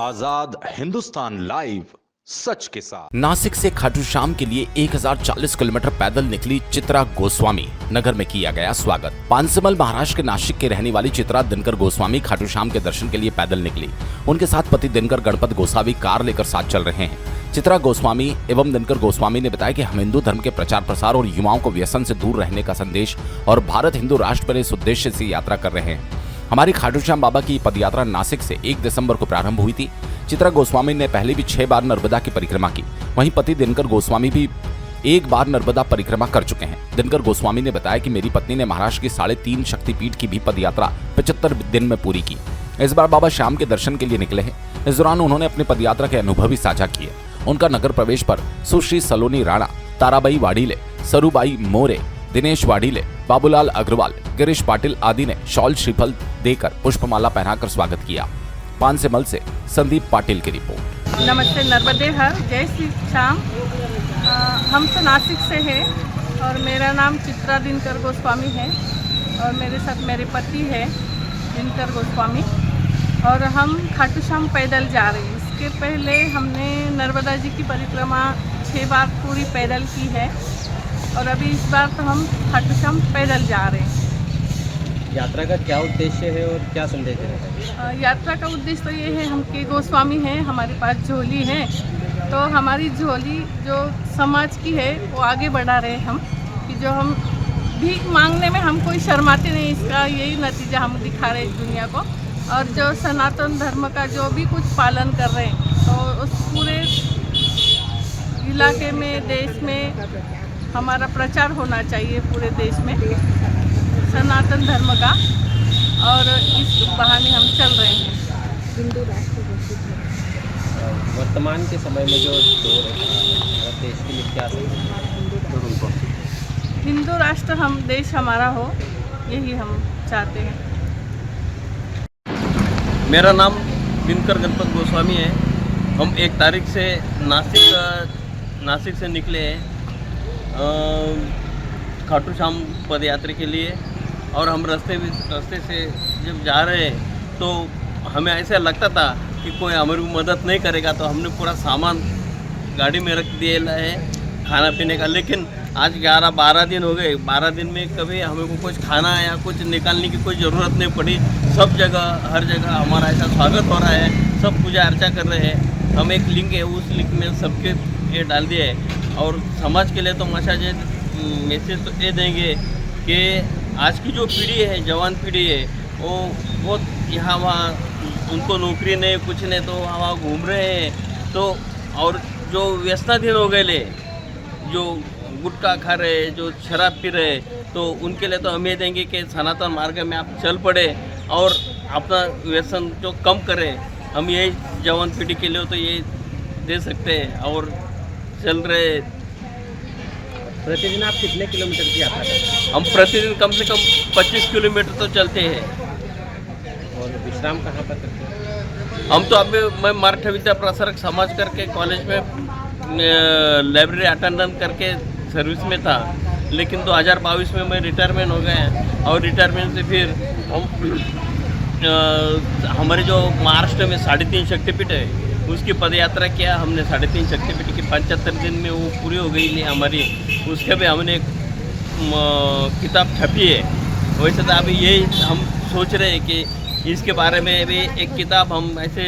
आजाद Hindustan live, सच के साथ। नासिक से खाटू श्याम के लिए 1040 किलोमीटर पैदल निकली चित्रा गोस्वामी। नगर में किया गया स्वागत। पानसमल महाराष्ट्र के नासिक के रहने वाली चित्रा दिनकर गोस्वामी खाटू श्याम के दर्शन के लिए पैदल निकली। उनके साथ पति दिनकर गणपत गोसावी कार लेकर साथ चल रहे हैं। चित्रा गोस्वामी एवं दिनकर गोस्वामी ने बताया कि हम हिंदू धर्म के प्रचार प्रसार और युवाओं को व्यसन से दूर रहने का संदेश और भारत हिंदू राष्ट्र पर इस उद्देश्य से यात्रा कर रहे हैं। हमारी खाटू श्याम बाबा की पदयात्रा नासिक से 1 दिसंबर को प्रारंभ हुई थी। चित्रा गोस्वामी ने पहले भी 6 बार नर्मदा की परिक्रमा की। वहीं पति दिनकर गोस्वामी भी 1 बार नर्मदा परिक्रमा कर चुके हैं। दिनकर गोस्वामी ने बताया कि मेरी पत्नी ने महाराष्ट्र की 3.5 शक्तिपीठ की भी पदयात्रा 75 दिन में पूरी की। इस बार बाबा श्याम के दर्शन के लिए निकले हैं। इस दौरान उन्होंने अपनी पदयात्रा के अनुभव भी साझा किए। उनका नगर प्रवेश पर सुश्री सलोनी राणा, ताराबाई वाडीले, सरूबाई मोरे, दिनेश वाडीले, बाबूलाल अग्रवाल, गिरीश पाटिल आदि ने शॉल श्रीफल देकर पुष्पमाला पहनाकर स्वागत किया। पानसेमल से संदीप पाटिल की रिपोर्ट। नमस्ते, नर्मदे हर, जय श्री श्याम। हम तो नासिक से हैं और मेरा नाम चित्रा दिनकर गोस्वामी है और मेरे साथ मेरे पति है दिनकर गोस्वामी और हम खाटू श्याम पैदल जा रहे हैं। इसके पहले हमने नर्मदा जी की परिक्रमा 6 बार पूरी पैदल की है और अभी इस बार तो हम खाटू श्याम पैदल जा रहे हैं। यात्रा का क्या उद्देश्य है और क्या संदेश है? यात्रा का उद्देश्य तो ये है, हम के गोस्वामी हैं, हमारे पास झोली है, तो हमारी झोली जो समाज की है वो आगे बढ़ा रहे हैं हम, कि जो हम भीख मांगने में हम कोई शर्माते नहीं। इसका यही नतीजा हम दिखा रहे हैं दुनिया को। और जो सनातन धर्म का जो भी कुछ पालन कर रहे हैं तो उस पूरे इलाके में, देश में हमारा प्रचार होना चाहिए पूरे देश में सनातन धर्म का, और इस बहाने हम चल रहे हैं। हिंदू राष्ट्र वर्तमान के समय में जो दौर है और देश के लिए क्या संदेश? हिंदू राष्ट्र हम देश हमारा हो, यही हम चाहते हैं। मेरा नाम दिनकर गणपत गोस्वामी है। हम 1 तारीख से नासिक से निकले हैं खाटू श्याम पदयात्रा के लिए, और हम रास्ते से जब जा रहे हैं तो हमें ऐसा लगता था कि कोई हमारी मदद नहीं करेगा, तो हमने पूरा सामान गाड़ी में रख दिया है खाना पीने का। लेकिन आज 11-12 दिन हो गए। 12 दिन में कभी हमें को कुछ खाना या कुछ निकालने की कोई ज़रूरत नहीं पड़ी। सब जगह, हर जगह हमारा ऐसा स्वागत हो रहा है। सब पूजा अर्चा कर रहे हैं। हम एक लिंक है, उस लिंक में सबके ये डाल दिए है। और समाज के लिए तो मैसेज तो ये देंगे कि आज की जो पीढ़ी है, जवान पीढ़ी है, वो बहुत यहाँ वहाँ, उनको नौकरी नहीं, कुछ नहीं, तो वहाँ घूम रहे हैं। तो और जो व्यसनाधीन हो गए, जो गुटखा खा रहे, जो शराब पी रहे, तो उनके लिए तो हम ये देंगे कि सनातन मार्ग में आप चल पड़े और अपना व्यसन जो कम करें। हम ये जवान पीढ़ी के लिए तो ये दे सकते हैं और चल रहे। प्रतिदिन आप कितने किलोमीटर की यात्रा करते हैं? हम प्रतिदिन कम से कम 25 किलोमीटर तो चलते हैं। और विश्राम कहाँ पर करते हैं? हम तो अभी मैं मराठा विद्या प्रसारक समाज करके कॉलेज में लाइब्रेरी अटेंडेंट करके सर्विस में था, लेकिन 2022 में मैं रिटायरमेंट हो गया और रिटायरमेंट से फिर हमारे जो महाराष्ट्र में 3.5 शक्तिपीठ है उसकी पदयात्रा किया हमने। 3.5 शक्तिपीठ की 75 दिन में वो पूरी हो गई नहीं हमारी। उसके भी हमने एक किताब छपी है। वैसे तो अभी यही हम सोच रहे हैं कि इसके बारे में भी एक किताब हम ऐसे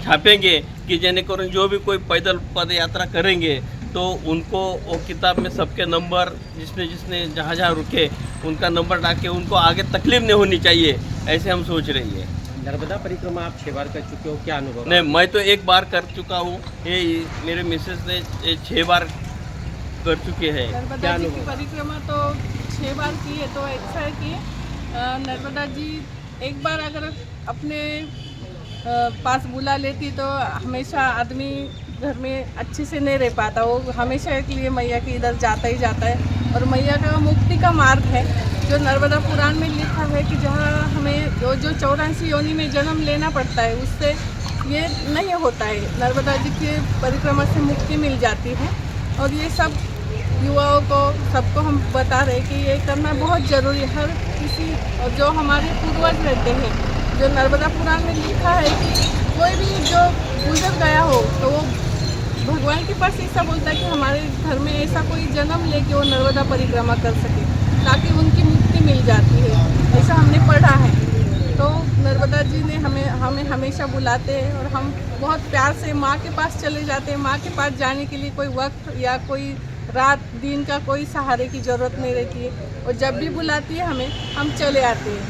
छापेंगे कि जेनेकरून जो भी कोई पैदल पदयात्रा करेंगे तो उनको वो किताब में सबके नंबर, जिसने जहाँ जहाँ रुके उनका नंबर डाल के उनको आगे तकलीफ नहीं होनी चाहिए, ऐसे हम सोच रही है। नर्मदा परिक्रमा आप 6 बार कर चुके हो, क्या अनुभव? नहीं, मैं तो 1 बार कर चुका हूँ। ये मेरे मिसेस ने 6 बार कर चुके हैं। नर्मदा जी की परिक्रमा तो 6 बार की है। तो ऐसा है कि नर्मदा जी एक बार अगर अपने पास बुला लेती तो हमेशा आदमी घर में अच्छे से नहीं रह पाता। वो हमेशा के लिए मैया के इधर जाता ही जाता है और मैया का मुक्ति का मार्ग है जो नर्मदा पुराण में लिखा है कि जहाँ हमें जो 84 योनि में जन्म लेना पड़ता है उससे ये नहीं होता है। नर्मदा जी की परिक्रमा से मुक्ति मिल जाती है और ये सब युवाओं को, सबको हम बता रहे कि ये करना बहुत ज़रूरी है। हर किसी, और जो हमारे पूर्वज रहते हैं जो नर्मदा पुराण में लिखा है कि कोई भी जो गुजर गया हो तो वो भगवान के पास ऐसा बोलता है कि हमारे घर में ऐसा कोई जन्म ले कि वो नर्मदा परिक्रमा कर सके, ताकि उनकी मुक्ति मिल जाती है। ऐसा हमने पढ़ा है। तो नर्मदा जी ने हमें हमेशा बुलाते हैं और हम बहुत प्यार से माँ के पास चले जाते हैं। माँ के पास जाने के लिए कोई वक्त या कोई रात दिन का कोई सहारे की ज़रूरत नहीं रहती है, और जब भी बुलाती है हमें, हम चले आते हैं।